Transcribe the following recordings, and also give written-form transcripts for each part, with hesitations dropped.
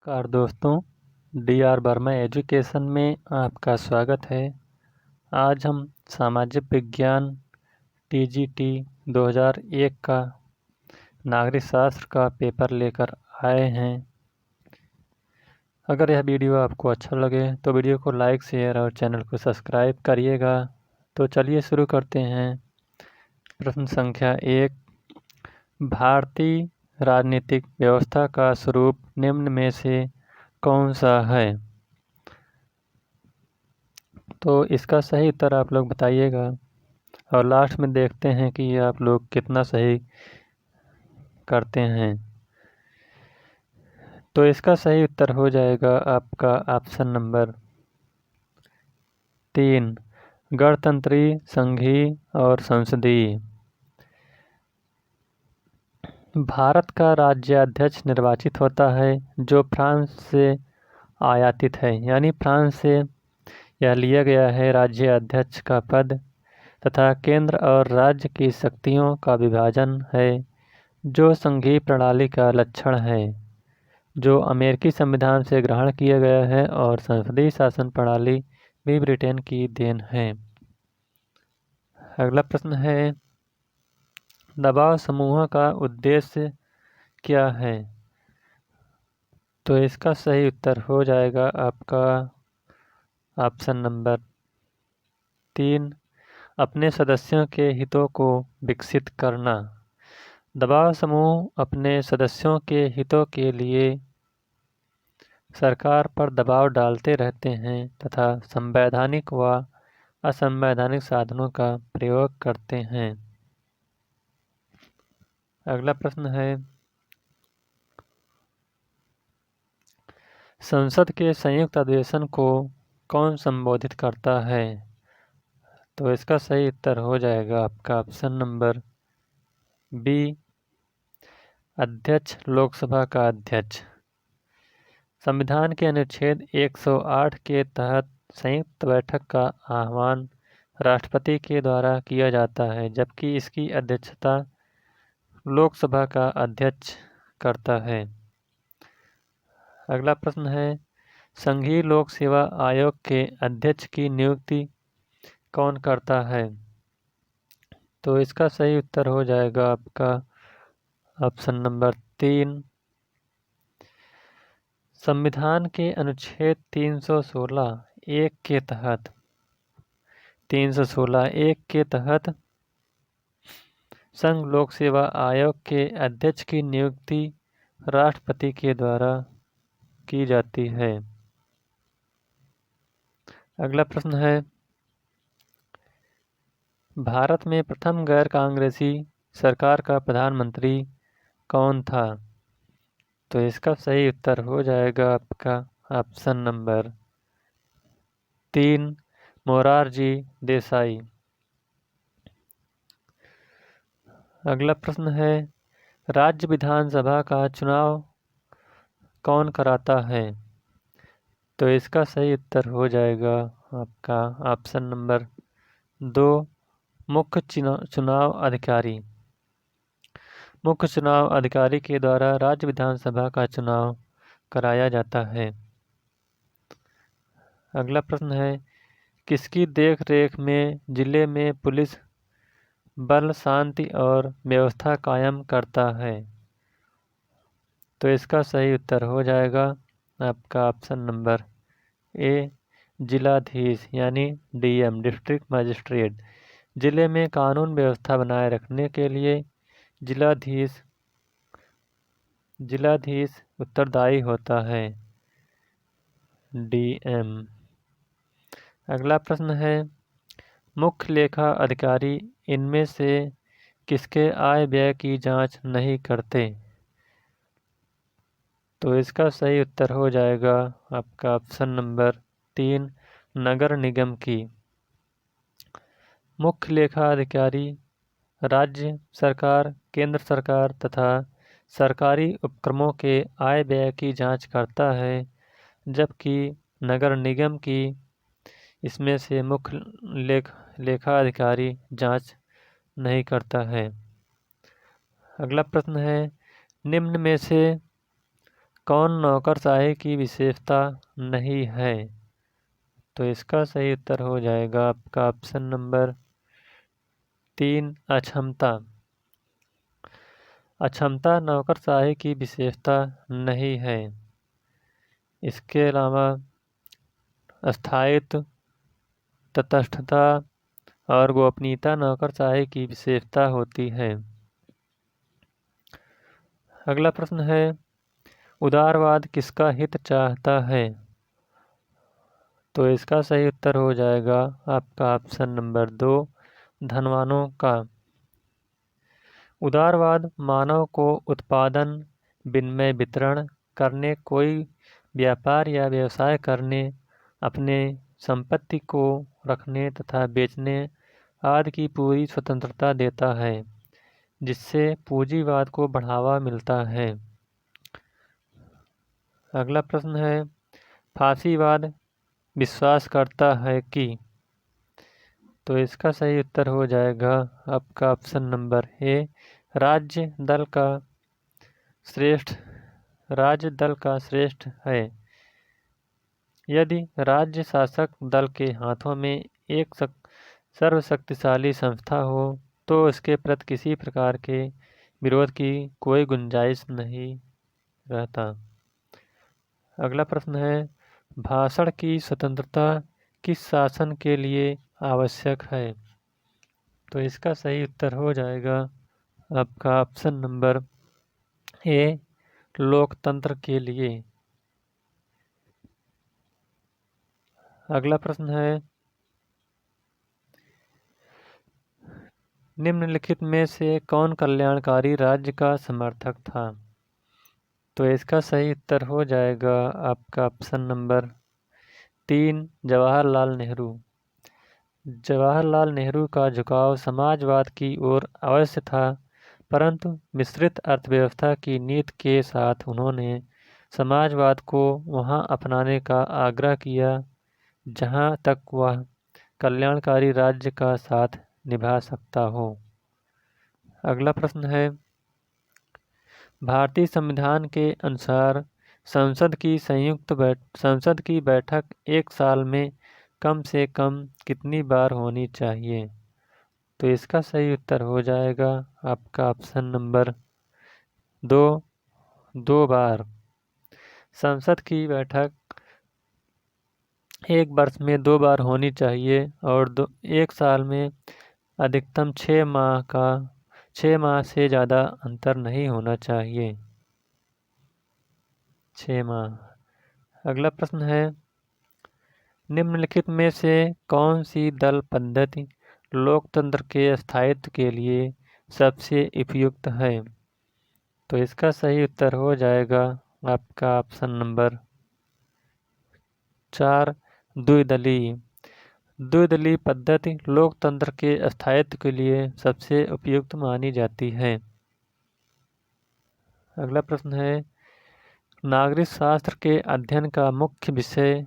नमस्कार दोस्तों, DR. Verma education में आपका स्वागत है। आज हम सामाजिक विज्ञान टी.जी.टी. 2001 का नागरिक शास्त्र का पेपर लेकर आए हैं। अगर यह वीडियो आपको अच्छा लगे तो वीडियो को लाइक, शेयर और चैनल को सब्सक्राइब करिएगा। तो चलिए शुरू करते हैं। प्रश्न संख्या 1, भारतीय राजनीतिक व्यवस्था का स्वरूप निम्न में से कौन सा है? तो इसका सही उत्तर आप लोग बताइएगा और लास्ट में देखते हैं कि आप लोग कितना सही करते हैं। तो इसका सही उत्तर हो जाएगा आपका ऑप्शन नंबर 3, गणतंत्रीय, संघीय और संसदीय। भारत का राज्याध्यक्ष निर्वाचित होता है जो फ्रांस से आयातित है, यानी फ्रांस से यह लिया गया है राज्याध्यक्ष का पद, तथा केंद्र और राज्य की शक्तियों का विभाजन है जो संघीय प्रणाली का लक्षण है, जो अमेरिकी संविधान से ग्रहण किया गया है, और संसदीय शासन प्रणाली भी ब्रिटेन की देन है। अगला प्रश्न है, दबाव समूह का उद्देश्य क्या है? तो इसका सही उत्तर हो जाएगा आपका ऑप्शन नंबर 3, अपने सदस्यों के हितों को विकसित करना। दबाव समूह अपने सदस्यों के हितों के लिए सरकार पर दबाव डालते रहते हैं तथा संवैधानिक व असंवैधानिक साधनों का प्रयोग करते हैं। अगला प्रश्न है, संसद के संयुक्त अधिवेशन को कौन संबोधित करता है? तो इसका सही उत्तर हो जाएगा आपका ऑप्शन नंबर बी, अध्यक्ष, लोकसभा का अध्यक्ष। संविधान के अनुच्छेद 108 के तहत संयुक्त बैठक का आह्वान राष्ट्रपति के द्वारा किया जाता है, जबकि इसकी अध्यक्षता लोकसभा का अध्यक्ष करता है। अगला प्रश्न है, संघीय लोक सेवा आयोग के अध्यक्ष की नियुक्ति कौन करता है? तो इसका सही उत्तर हो जाएगा आपका ऑप्शन नंबर 3, संविधान के अनुच्छेद 316(1) के तहत 316(1) के तहत संघ लोक सेवा आयोग के अध्यक्ष की नियुक्ति राष्ट्रपति के द्वारा की जाती है। अगला प्रश्न है, भारत में प्रथम गैर कांग्रेसी सरकार का प्रधानमंत्री कौन था? तो इसका सही उत्तर हो जाएगा आपका ऑप्शन नंबर 3, मोरारजी देसाई। अगला प्रश्न है, राज्य विधानसभा का चुनाव कौन कराता है? तो इसका सही उत्तर हो जाएगा आपका ऑप्शन नंबर 2, मुख्य चुनाव अधिकारी। मुख्य चुनाव अधिकारी के द्वारा राज्य विधानसभा का चुनाव कराया जाता है। अगला प्रश्न है, किसकी देखरेख में जिले में पुलिस बल शांति और व्यवस्था कायम करता है? तो इसका सही उत्तर हो जाएगा आपका ऑप्शन नंबर ए, जिलाधीश यानी डीएम, डिस्ट्रिक्ट मजिस्ट्रेट। जिले में कानून व्यवस्था बनाए रखने के लिए जिलाधीश उत्तरदायी होता है, डीएम। अगला प्रश्न है, मुख्य लेखा अधिकारी इनमें से किसके आय व्यय की जांच नहीं करते? तो इसका सही उत्तर हो जाएगा आपका ऑप्शन नंबर 3, नगर निगम की। मुख्य लेखा अधिकारी राज्य सरकार, केंद्र सरकार तथा सरकारी उपक्रमों के आय व्यय की जांच करता है, जबकि नगर निगम की इसमें से मुख्य लेखा अधिकारी जांच नहीं करता है। अगला प्रश्न है, निम्न में से कौन नौकरशाही की विशेषता नहीं है? तो इसका सही उत्तर हो जाएगा आपका ऑप्शन नंबर 3, अक्षमता। अक्षमता नौकरशाही की विशेषता नहीं है। इसके अलावा स्थायित्व, तटस्थता और गोपनीयता नौकरशाही की विशेषता होती है। अगला प्रश्न है, उदारवाद किसका हित चाहता है? तो इसका सही उत्तर हो जाएगा आपका ऑप्शन नंबर 2, धनवानों का। उदारवाद मानव को उत्पादन, विनिमय, वितरण करने, कोई व्यापार या व्यवसाय करने, अपने संपत्ति को रखने तथा बेचने आदि की पूरी स्वतंत्रता देता है, जिससे पूंजीवाद को बढ़ावा मिलता है। अगला प्रश्न है, फासीवाद विश्वास करता है कि? तो इसका सही उत्तर हो जाएगा आपका ऑप्शन नंबर ए, राज्य दल का श्रेष्ठ है। यदि राज्य शासक दल के हाथों में एक सर्वशक्तिशाली संस्था हो तो उसके प्रति किसी प्रकार के विरोध की कोई गुंजाइश नहीं रहता। अगला प्रश्न है, भाषण की स्वतंत्रता किस शासन के लिए आवश्यक है? तो इसका सही उत्तर हो जाएगा आपका ऑप्शन नंबर ए, लोकतंत्र के लिए। अगला प्रश्न है, निम्नलिखित में से कौन कल्याणकारी राज्य का समर्थक था? तो इसका सही उत्तर हो जाएगा आपका ऑप्शन नंबर 3, जवाहरलाल नेहरू। जवाहरलाल नेहरू का झुकाव समाजवाद की ओर अवश्य था, परंतु मिश्रित अर्थव्यवस्था की नीति के साथ उन्होंने समाजवाद को वहां अपनाने का आग्रह किया जहां तक वह कल्याणकारी राज्य का साथ निभा सकता हो। अगला प्रश्न है, भारतीय संविधान के अनुसार संसद की बैठक एक साल में कम से कम कितनी बार होनी चाहिए? तो इसका सही उत्तर हो जाएगा आपका ऑप्शन नंबर 2, 2 बार। संसद की बैठक एक वर्ष में 2 बार होनी चाहिए और एक साल में अधिकतम 6 माह से ज़्यादा अंतर नहीं होना चाहिए। 6 माह। अगला प्रश्न है, निम्नलिखित में से कौन सी दल पद्धति लोकतंत्र के स्थायित्व के लिए सबसे उपयुक्त है? तो इसका सही उत्तर हो जाएगा आपका ऑप्शन नंबर 4, द्विदलीय। द्विदलीय पद्धति लोकतंत्र के स्थायित्व के लिए सबसे उपयुक्त मानी जाती है। अगला प्रश्न है, नागरिक शास्त्र के अध्ययन का मुख्य विषय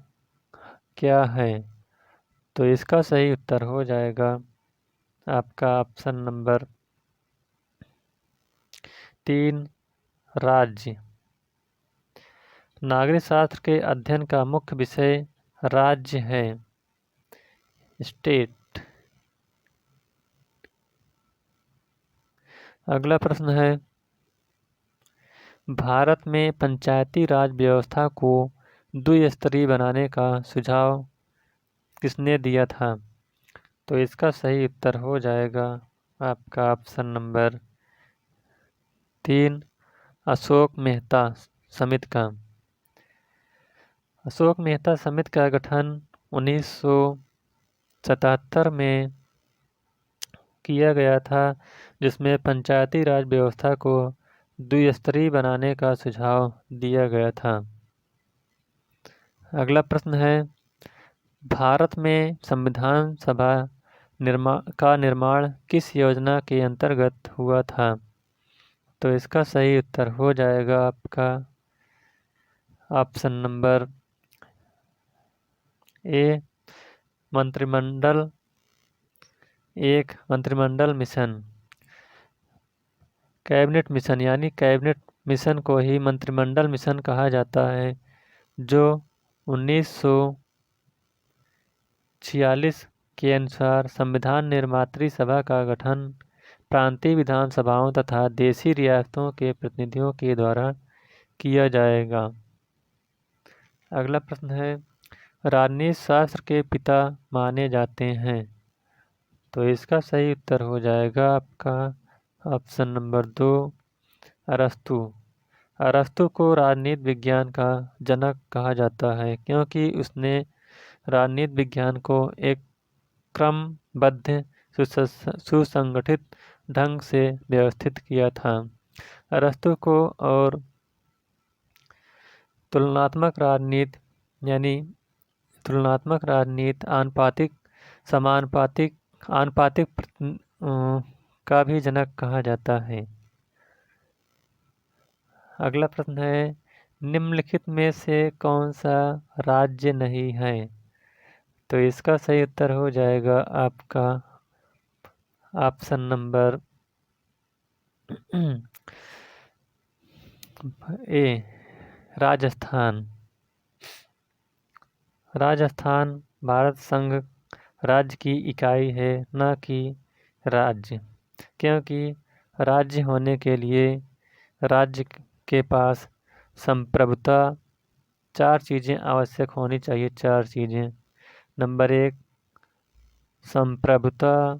क्या है? तो इसका सही उत्तर हो जाएगा आपका ऑप्शन नंबर 3, राज्य। नागरिक शास्त्र के अध्ययन का मुख्य विषय राज्य है, स्टेट। अगला प्रश्न है, भारत में पंचायती राज व्यवस्था को द्विस्तरीय बनाने का सुझाव किसने दिया था? तो इसका सही उत्तर हो जाएगा आपका ऑप्शन नंबर 3, अशोक मेहता समिति का। अशोक मेहता समिति का गठन 1977 में किया गया था, जिसमें पंचायती राज व्यवस्था को द्विस्तरीय बनाने का सुझाव दिया गया था। अगला प्रश्न है, भारत में संविधान सभा का निर्माण किस योजना के अंतर्गत हुआ था? तो इसका सही उत्तर हो जाएगा आपका ऑप्शन नंबर ए, मंत्रिमंडल मिशन, कैबिनेट मिशन यानी कैबिनेट मिशन को ही मंत्रिमंडल मिशन कहा जाता है, जो 1946 के अनुसार संविधान निर्मात्री सभा का गठन प्रांतीय विधानसभाओं तथा देशी रियासतों के प्रतिनिधियों के द्वारा किया जाएगा। अगला प्रश्न है, राजनीति शास्त्र के पिता माने जाते हैं। तो इसका सही उत्तर हो जाएगा आपका ऑप्शन नंबर 2, अरस्तु। अरस्तु को राजनीति विज्ञान का जनक कहा जाता है, क्योंकि उसने राजनीति विज्ञान को एक क्रमबद्ध सुसंगठित ढंग से व्यवस्थित किया था। अरस्तु को और तुलनात्मक राजनीति आनुपातिक समानुपातिक आनुपातिक का भी जनक कहा जाता है। अगला प्रश्न है, निम्नलिखित में से कौन सा राज्य नहीं है। तो इसका सही उत्तर हो जाएगा आपका option number A, Rajasthan. Rajasthan Bharat संघ राज्य की इकाई है, न कि राज्य, क्योंकि राज्य होने के लिए राज्य के पास संप्रभुता 4 चीज़ें आवश्यक होनी चाहिए। 4 चीज़ें। नंबर 1, संप्रभुता।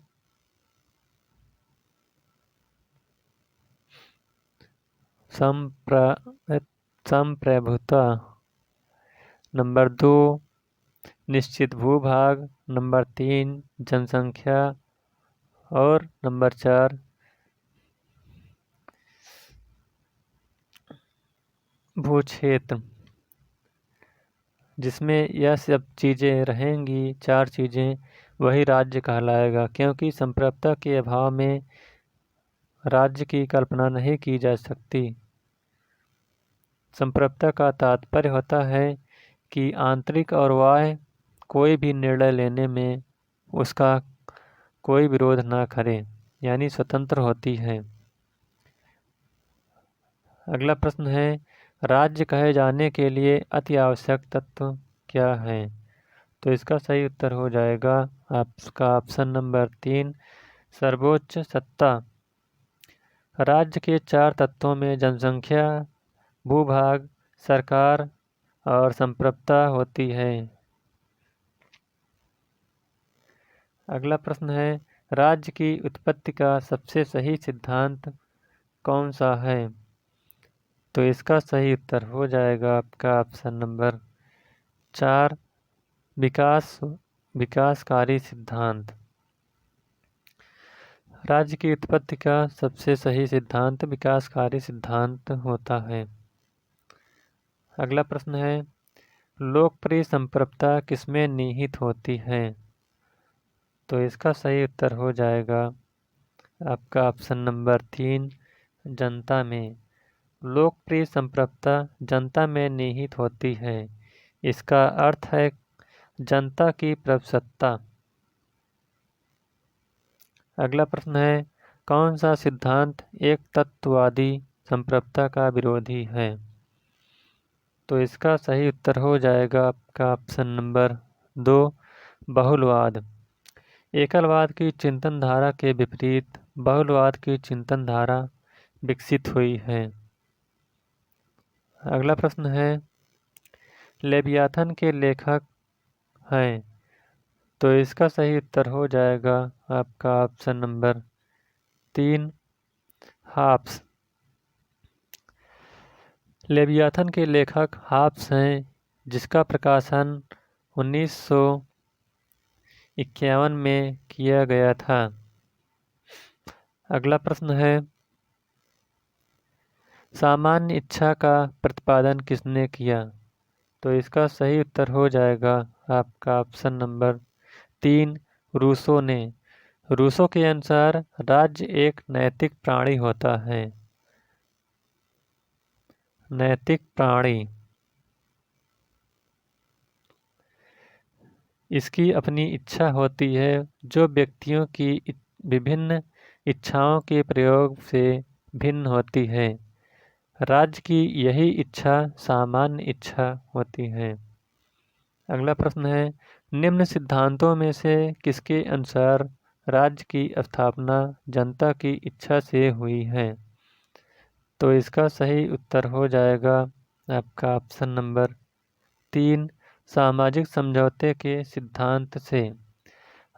संप्रभुता। नंबर 2, निश्चित भूभाग। नंबर 3, जनसंख्या। और नंबर 4, भूक्षेत्र। जिसमें यह सब चीज़ें रहेंगी, 4 चीज़ें, वही राज्य कहलाएगा, क्योंकि संप्रभुता के अभाव में राज्य की कल्पना नहीं की जा सकती। संप्रभुता का तात्पर्य होता है कि आंतरिक और बाह्य कोई भी निर्णय लेने में उसका कोई विरोध ना करे, यानी स्वतंत्र होती है। अगला प्रश्न है, राज्य कहे जाने के लिए अति आवश्यक तत्व क्या है। तो इसका सही उत्तर हो जाएगा आपका ऑप्शन नंबर 3, सर्वोच्च सत्ता। राज्य के 4 तत्वों में जनसंख्या, भूभाग, सरकार और संप्रभुता होती है। अगला प्रश्न है, राज्य की उत्पत्ति का सबसे सही सिद्धांत कौन सा है। तो इसका सही उत्तर हो जाएगा आपका ऑप्शन नंबर 4, विकासकारी सिद्धांत। राज्य की उत्पत्ति का सबसे सही सिद्धांत विकासकारी सिद्धांत होता है। अगला प्रश्न है, लोकप्रिय संप्रभुता किसमें निहित होती है। तो इसका सही उत्तर हो जाएगा आपका ऑप्शन नंबर 3, जनता में। लोकप्रिय संप्रभुता जनता में निहित होती है। इसका अर्थ है जनता की प्रभुसत्ता। अगला प्रश्न है, कौन सा सिद्धांत एक तत्ववादी संप्रभुता का विरोधी है। तो इसका सही उत्तर हो जाएगा आपका ऑप्शन नंबर 2, बहुलवाद। एकलवाद की चिंतन धारा के विपरीत बहुलवाद की चिंतन धारा विकसित हुई है। अगला प्रश्न है, लेवियाथन के लेखक हैं। तो इसका सही उत्तर हो जाएगा आपका ऑप्शन नंबर 3, हॉब्स। लेवियाथन के लेखक हॉब्स हैं, जिसका प्रकाशन 1951 में किया गया था। अगला प्रश्न है, सामान्य इच्छा का प्रतिपादन किसने किया। तो इसका सही उत्तर हो जाएगा आपका ऑप्शन नंबर 3, रूसो ने। रूसो के अनुसार राज्य एक नैतिक प्राणी होता है। नैतिक प्राणी इसकी अपनी इच्छा होती है, जो व्यक्तियों की विभिन्न इच्छाओं के प्रयोग से भिन्न होती है। राज्य की यही इच्छा सामान्य इच्छा होती है। अगला प्रश्न है, निम्न सिद्धांतों में से किसके अनुसार राज्य की स्थापना जनता की इच्छा से हुई है? तो इसका सही उत्तर हो जाएगा आपका ऑप्शन नंबर 3, सामाजिक समझौते के सिद्धांत से।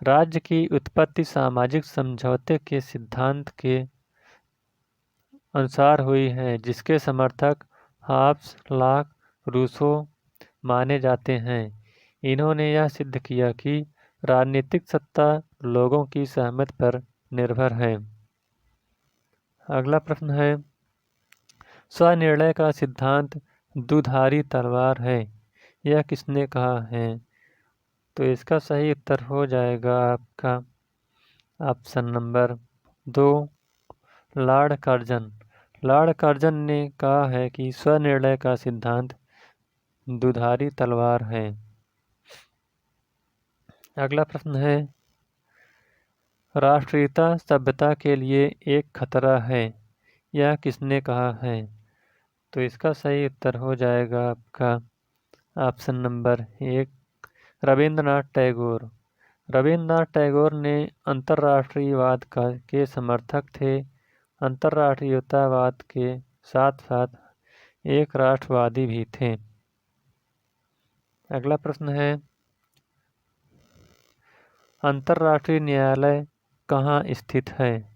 राज्य की उत्पत्ति सामाजिक समझौते के सिद्धांत के अनुसार हुई है, जिसके समर्थक हाब्स, लॉक, रूसो माने जाते हैं। इन्होंने यह सिद्ध किया कि राजनीतिक सत्ता लोगों की सहमति पर निर्भर है। अगला प्रश्न है, स्वनिर्णय का सिद्धांत दुधारी तलवार है, यह किसने कहा है? तो इसका सही उत्तर हो जाएगा आपका option number 2, Lord Curzon. Lord Curzon ने कहा है कि स्वनिर्णय का सिद्धांत दुधारी तलवार है। अगला प्रश्न है, राष्ट्रीयता सभ्यता के लिए एक खतरा है, यह किसने कहा है? तो इसका सही उत्तर हो जाएगा आपका ऑप्शन नंबर 1, रविंद्रनाथ टैगोर। रविंद्रनाथ टैगोर ने अंतर्राष्ट्रीयवाद के समर्थक थे। अंतर्राष्ट्रीयतावाद के साथ साथ एक राष्ट्रवादी भी थे। अगला प्रश्न है, अंतर्राष्ट्रीय न्यायालय कहाँ स्थित है?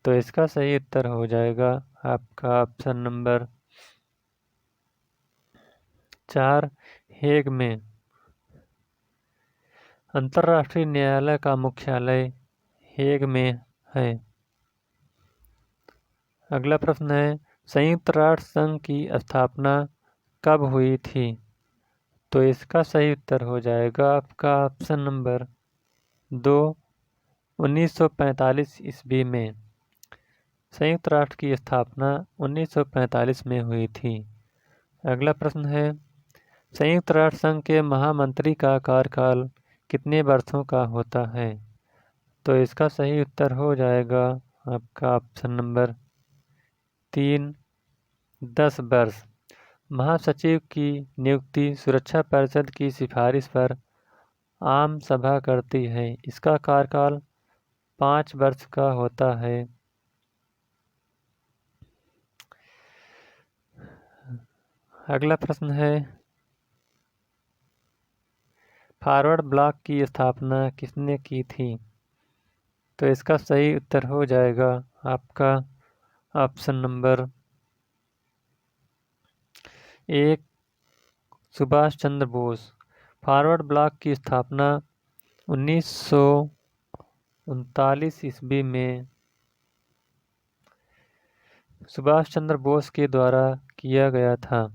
तो इसका सही उत्तर हो जाएगा आपका ऑप्शन नंबर 4, हेग में। अंतर्राष्ट्रीय न्यायालय का मुख्यालय हेग में है। अगला प्रश्न है, संयुक्त राष्ट्र संघ की स्थापना कब हुई थी? तो इसका सही उत्तर हो जाएगा आपका ऑप्शन नंबर 2, 1945 ईस्वी में। संयुक्त राष्ट्र की स्थापना 1945 में हुई थी। अगला प्रश्न है, संयुक्त राष्ट्र संघ के महामंत्री का कार्यकाल कितने वर्षों का होता है? तो इसका सही उत्तर हो जाएगा आपका ऑप्शन नंबर 3, 10 वर्ष। महासचिव की नियुक्ति सुरक्षा परिषद की सिफारिश पर आम सभा करती है। इसका कार्यकाल 5 वर्ष का होता है। अगला प्रश्न है, फॉरवर्ड ब्लॉक की स्थापना किसने की थी? तो इसका सही उत्तर हो जाएगा आपका option number 1, Subhash Chandra Bose. Forward block की स्थापना 1939 ईस्वी में सुभाष चंद्र बोस के द्वारा किया गया था।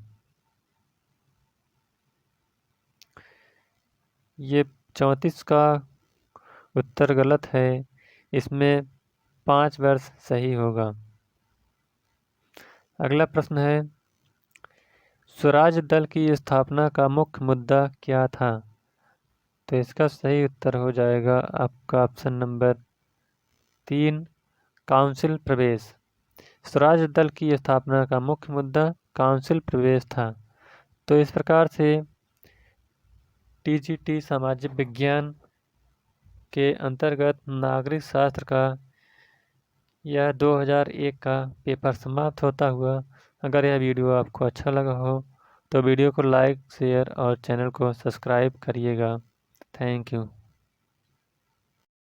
ये 34 का उत्तर गलत है, इसमें 5 वर्ष सही होगा। अगला प्रश्न है, स्वराज दल की स्थापना का मुख्य मुद्दा क्या था? तो इसका सही उत्तर हो जाएगा आपका ऑप्शन नंबर 3, काउंसिल प्रवेश। स्वराज दल की स्थापना का मुख्य मुद्दा काउंसिल प्रवेश था। तो इस प्रकार से टीजीटी सामाजिक विज्ञान के अंतर्गत नागरिक शास्त्र का यह 2001 का पेपर समाप्त होता हुआ। अगर यह वीडियो आपको अच्छा लगा हो तो वीडियो को लाइक, शेयर और चैनल को सब्सक्राइब करिएगा। Thank you.